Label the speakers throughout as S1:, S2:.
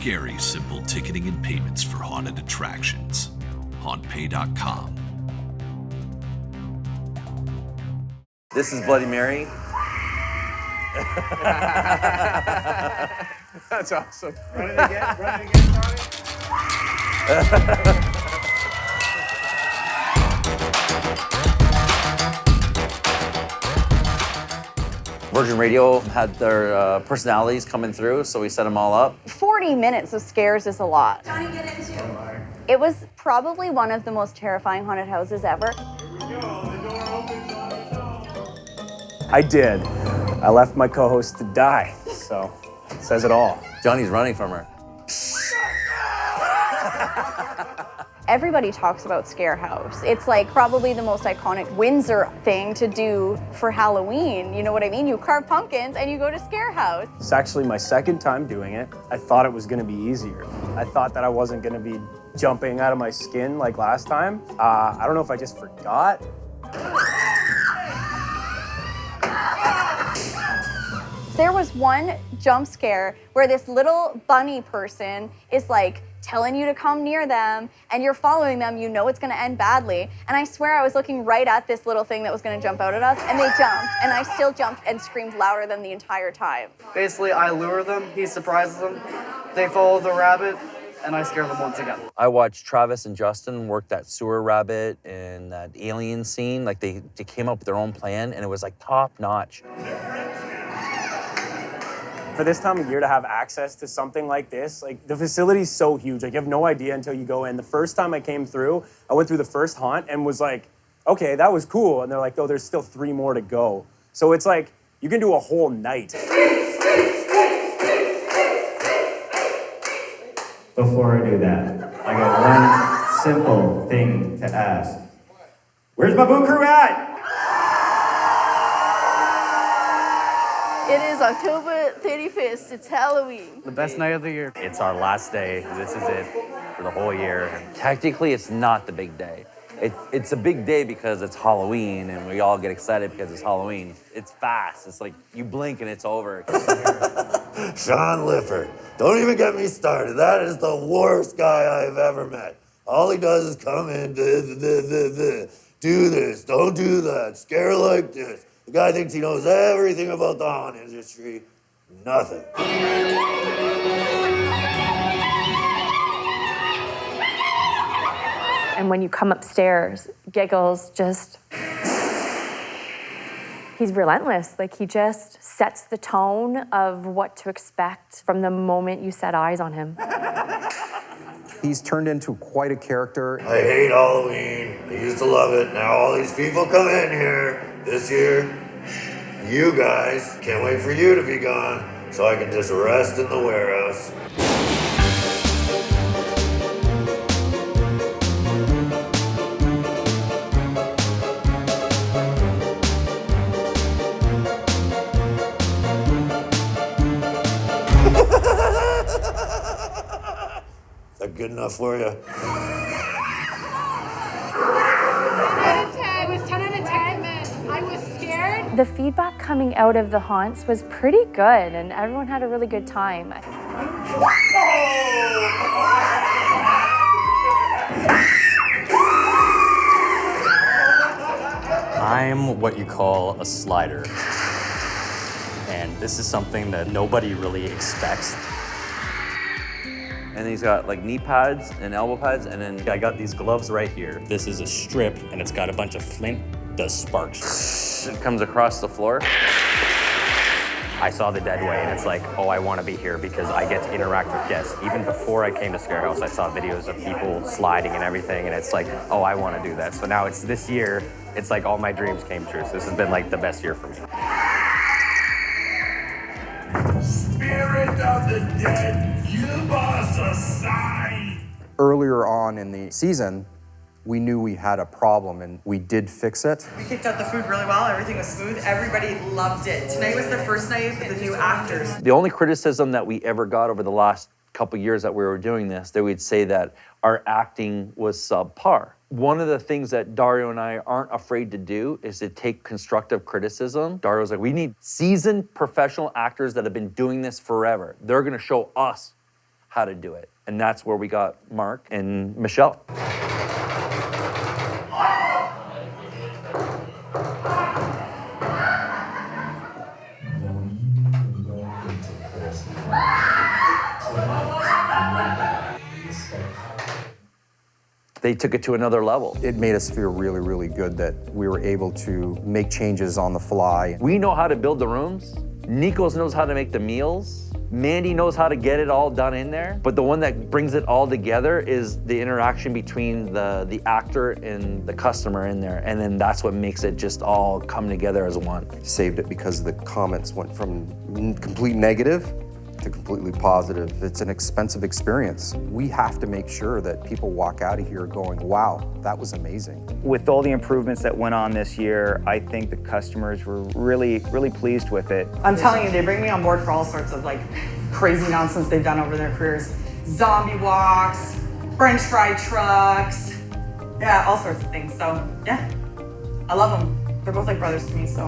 S1: scary simple ticketing and payments for haunted attractions. Hauntpay.com.
S2: This is Bloody Mary.
S3: That's awesome.
S4: Run it again, Johnny.
S2: Virgin Radio had their personalities coming through, so we set them all up.
S5: 40 minutes of scares is a lot.
S4: Johnny, get into.
S5: It was probably one of the most terrifying haunted houses ever.
S4: Here we go. The door opens on its own.
S3: I did. I left my co-host to die, so it says it all.
S2: Johnny's running from her.
S5: Everybody talks about Scarehouse. It's like probably the most iconic Windsor thing to do for Halloween. You know what I mean? You carve pumpkins and you go to Scarehouse.
S3: It's actually my second time doing it. I thought it was gonna be easier. I thought that I wasn't gonna be jumping out of my skin like last time. I don't know if I just forgot.
S5: There was one jump scare where this little bunny person is like telling you to come near them and you're following them, you know it's gonna end badly. And I swear I was looking right at this little thing that was gonna jump out at us and they jumped and I still jumped and screamed louder than the entire time.
S6: Basically, I lure them, he surprises them, they follow the rabbit, and I scare them once again.
S2: I watched Travis and Justin work that sewer rabbit and that alien scene. Like they came up with their own plan and it was like top notch.
S3: For this time of year to have access to something like this, like the facility's so huge. Like you have no idea until you go in. The first time I came through, I went through the first haunt and was like, okay, that was cool. And they're like, oh, there's still 3 more to go. So it's like, you can do a whole night.
S7: Before I do that, I got one simple thing to ask. Where's my boo crew at?
S5: It is October 31st, it's Halloween.
S6: The best night of the year.
S8: It's our last day. This is it for the whole year.
S2: Technically, it's not the big day. It's a big day because it's Halloween and we all get excited because it's Halloween. It's fast. It's like you blink and it's over.
S9: Shawn Lifford. Don't even get me started. That is the worst guy I've ever met. All he does is come in, do this, don't do that, scare like this. The guy thinks he knows everything about the haunt industry. Nothing.
S10: And when you come upstairs, Giggles just, he's relentless. Like he just sets the tone of what to expect from the moment you set eyes on him.
S11: He's turned into quite a character.
S9: I hate Halloween. I used to love it. Now all these people come in here this year. You guys, can't wait for you to be gone so I can just rest in the warehouse. Is that good enough for you?
S4: I was 10 out of 10. I was scared.
S10: The feedback coming out of the haunts was pretty good, and everyone had a really good time.
S8: I'm what you call a slider. And this is something that nobody really expects.
S2: And he's got like knee pads and elbow pads and then...
S8: I got these gloves right here. This is a strip and it's got a bunch of flint that sparks.
S2: It comes across the floor.
S8: I saw the dead way and it's like, oh, I want to be here because I get to interact with guests. Even before I came to Scarehouse, I saw videos of people sliding and everything and it's like, oh, I want to do that. So now it's this year, it's like all my dreams came true. So this has been like the best year for me.
S9: Spirit of the dead, give us a sign.
S11: Earlier on in the season, we knew we had a problem and we did fix it.
S12: We kicked out the food really well, everything was smooth, everybody loved it. Tonight was the first night with the new actors.
S2: The only criticism that we ever got over the last couple years that we were doing this, they would say that our acting was subpar. One of the things that Dario and I aren't afraid to do is to take constructive criticism. Dario's like, we need seasoned professional actors that have been doing this forever. They're gonna show us how to do it. And that's where we got Mark and Michelle. They took it to another level.
S11: It made us feel really, really good that we were able to make changes on the fly.
S2: We know how to build the rooms. Nikos knows how to make the meals. Mandy knows how to get it all done in there. But the one that brings it all together is the interaction between the actor and the customer in there. And then that's what makes it just all come together as one.
S11: Saved it because the comments went from complete negative to completely positive. It's an expensive experience. We have to make sure that people walk out of here going, wow, that was amazing.
S13: With all the improvements that went on this year, I think the customers were really, really pleased with it.
S12: I'm telling you, they bring me on board for all sorts of like crazy nonsense they've done over their careers. Zombie walks, French fry trucks, yeah, all sorts of things. So yeah, I love them. They're both like brothers to me, so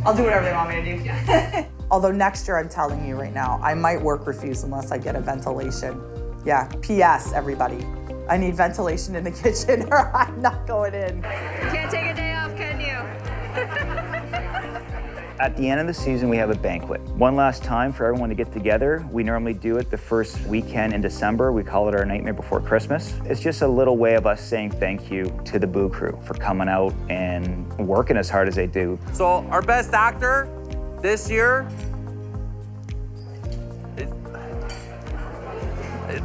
S12: I'll do whatever they want me to do. Yeah. Although next year, I'm telling you right now, I might work refuse unless I get a ventilation. Yeah, P.S. everybody. I need ventilation in the kitchen or I'm not going in.
S5: You can't take a day off, can you?
S13: At the end of the season, we have a banquet. One last time for everyone to get together. We normally do it the first weekend in December. We call it our Nightmare Before Christmas. It's just a little way of us saying thank you to the Boo Crew for coming out and working as hard as they do.
S2: So our best actor this year,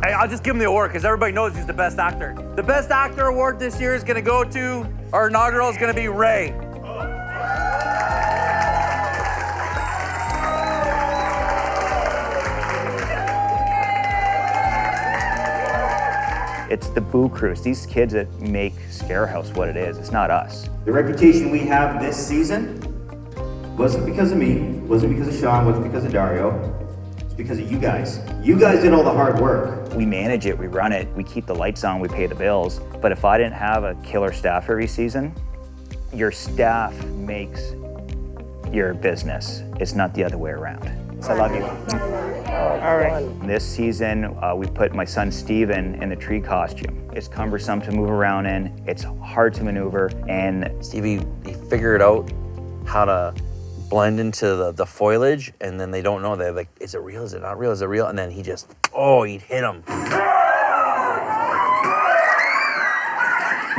S2: I'll just give him the award because everybody knows he's the best actor. The best actor award this year is going to go to, our inaugural is going to be Ray.
S13: It's the Boo Crew. It's these kids that make Scarehouse what it is. It's not us.
S7: The reputation we have this season wasn't because of me, wasn't because of Shawn, wasn't because of Dario. It's because of you guys. You guys did all the hard work.
S13: We manage it, we run it, we keep the lights on, we pay the bills. But if I didn't have a killer staff every season, your staff makes your business. It's not the other way around. So I love you. All right. This season, we put my son Steven in the tree costume. It's cumbersome to move around in. It's hard to maneuver. And
S2: Stevie, he figured out how to blend into the foliage, and then they don't know. They're like, is it real? Is it not real? Is it real? And then he just, he'd hit him.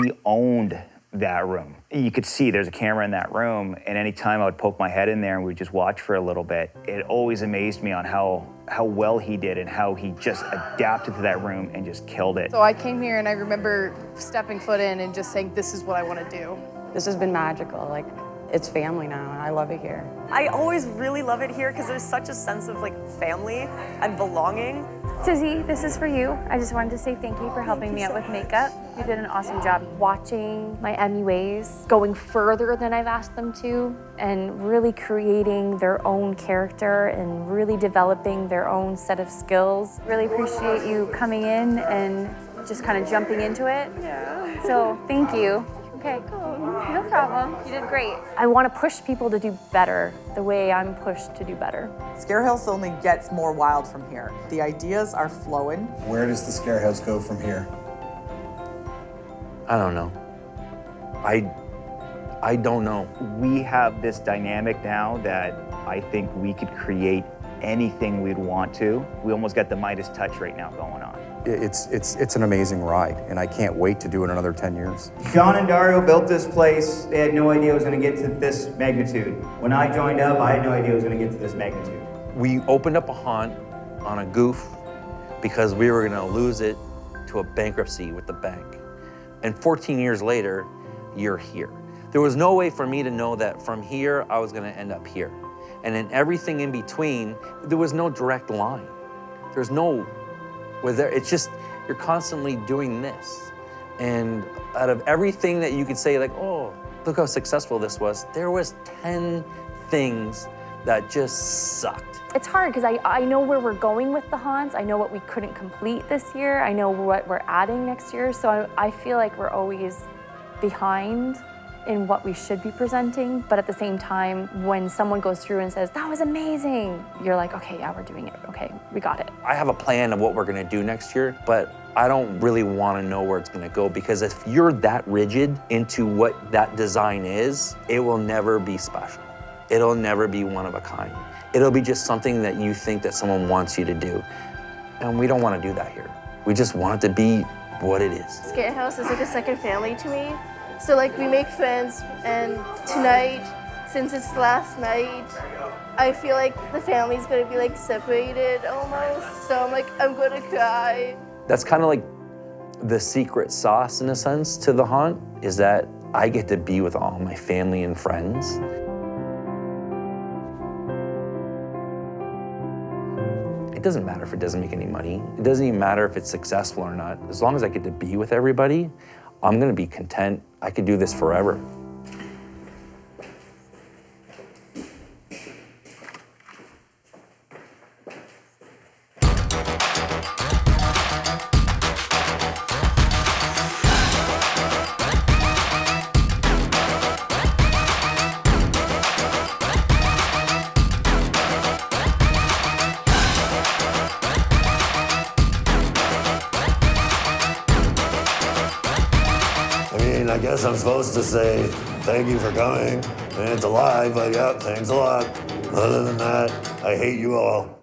S13: He owned that room. You could see there's a camera in that room, and anytime I would poke my head in there and we'd just watch for a little bit, it always amazed me on how well he did and how he just adapted to that room and just killed it.
S14: So I came here and I remember stepping foot in and just saying, this is what I want to do.
S15: This has been magical. Like, it's family now, and I love it here.
S16: I always really love it here because there's such a sense of like family and belonging.
S10: Tizzy, this is for you. I just wanted to say thank you for helping me out with makeup. You did an awesome job watching my MUAs, going further than I've asked them to, and really creating their own character and really developing their own set of skills. Really appreciate you coming in and just kind of jumping into it. Yeah. So thank you. Okay, no problem. You did great. I want to push people to do better the way I'm pushed to do better.
S12: Scarehouse only gets more wild from here. The ideas are flowing.
S17: Where does the Scarehouse go from here?
S2: I don't know. I don't know.
S13: We have this dynamic now that I think we could create anything we'd want to. We almost got the Midas touch right now going on.
S11: It's an amazing ride, and I can't wait to do it another 10 years.
S7: Shawn and Dario built this place. They had no idea it was going to get to this magnitude. When I joined up, I had no idea it was going to get to this magnitude.
S2: We opened up a haunt on a goof because we were going to lose it to a bankruptcy with the bank. And 14 years later, you're here. There was no way for me to know that from here, I was going to end up here. And in everything in between, there was no direct line. There's no, it's just, you're constantly doing this. And out of everything that you could say, like, oh, look how successful this was, there was 10 things that just sucked.
S10: It's hard because I know where we're going with the haunts. I know what we couldn't complete this year. I know what we're adding next year. So I feel like we're always behind in what we should be presenting, but at the same time, when someone goes through and says, that was amazing, you're like, okay, yeah, we're doing it. Okay, we got it.
S2: I have a plan of what we're gonna do next year, but I don't really wanna know where it's gonna go, because if you're that rigid into what that design is, it will never be special. It'll never be one of a kind. It'll be just something that you think that someone wants you to do. And we don't wanna do that here. We just want it to be what it is.
S18: Scarehouse is like a second family to me. So like we make friends, and tonight, since it's the last night, I feel like the family's gonna be like separated almost. So I'm like, I'm gonna cry.
S2: That's kind of like the secret sauce in a sense to the haunt, is that I get to be with all my family and friends. It doesn't matter if it doesn't make any money. It doesn't even matter if it's successful or not. As long as I get to be with everybody, I'm gonna be content. I could do this forever.
S9: I guess I'm supposed to say thank you for coming. And it's a lie, but yeah, thanks a lot. Other than that, I hate you all.